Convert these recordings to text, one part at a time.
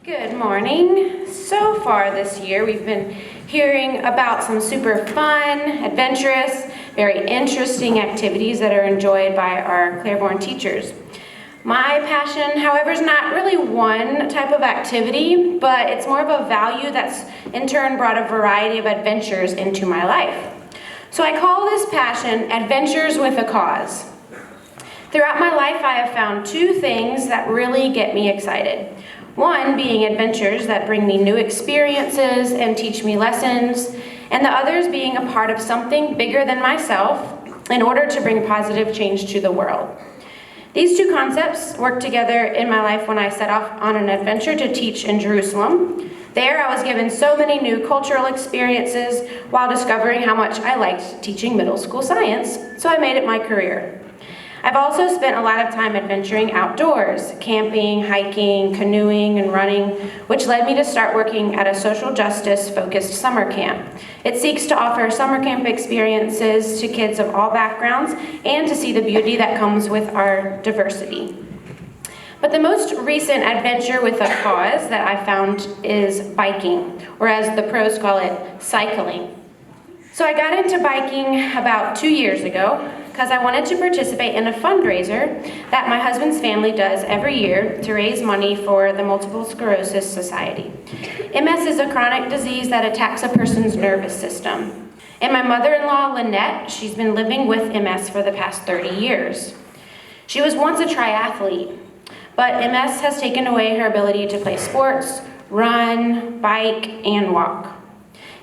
Good morning. So far this year, we've been hearing about some super fun, adventurous, very interesting activities that are enjoyed by our Clairbourn teachers. My passion, however, is not really one type of activity, but it's more of a value that's in turn brought a variety of adventures into my life. So I call this passion Adventures with a Cause. Throughout my life, I have found two things that really get me excited. One being adventures that bring me new experiences and teach me lessons, and the others being a part of something bigger than myself in order to bring positive change to the world. These two concepts work together in my life when I set off on an adventure to teach in Jerusalem. There, I was given so many new cultural experiences while discovering how much I liked teaching middle school science, so I made it my career. I've also spent a lot of time adventuring outdoors, camping, hiking, canoeing, and running, which led me to start working at a social justice-focused summer camp. It seeks to offer summer camp experiences to kids of all backgrounds and to see the beauty that comes with our diversity. But the most recent adventure with a cause that I found is biking, or as the pros call it, cycling. So I got into biking about 2 years ago because I wanted to participate in a fundraiser that my husband's family does every year to raise money for the Multiple Sclerosis Society. MS is a chronic disease that attacks a person's nervous system. And my mother-in-law, Lynette, she's been living with MS for the past 30 years. She was once a triathlete, but MS has taken away her ability to play sports, run, bike, and walk.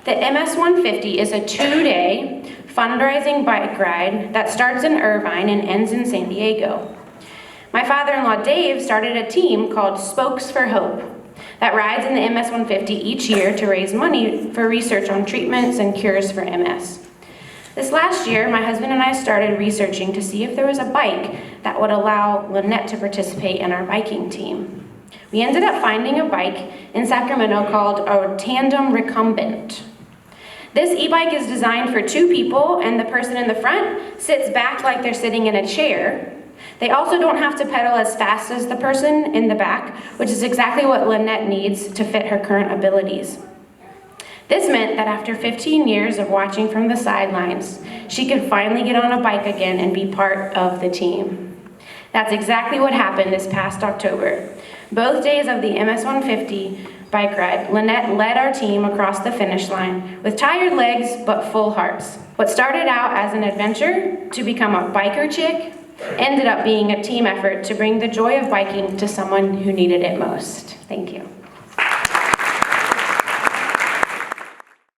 The MS 150 is a 2-day fundraising bike ride that starts in Irvine and ends in San Diego. My father-in-law, Dave, started a team called Spokes for Hope that rides in the MS 150 each year to raise money for research on treatments and cures for MS. This last year, my husband and I started researching to see if there was a bike that would allow Lynette to participate in our biking team. We ended up finding a bike in Sacramento called a tandem recumbent. This e-bike is designed for 2 people, and the person in the front sits back like they're sitting in a chair. They also don't have to pedal as fast as the person in the back, which is exactly what Lynette needs to fit her current abilities. This meant that after 15 years of watching from the sidelines, she could finally get on a bike again and be part of the team. That's exactly what happened this past October. Both days of the MS 150 bike ride, Lynette led our team across the finish line with tired legs but full hearts. What started out as an adventure to become a biker chick ended up being a team effort to bring the joy of biking to someone who needed it most. Thank you.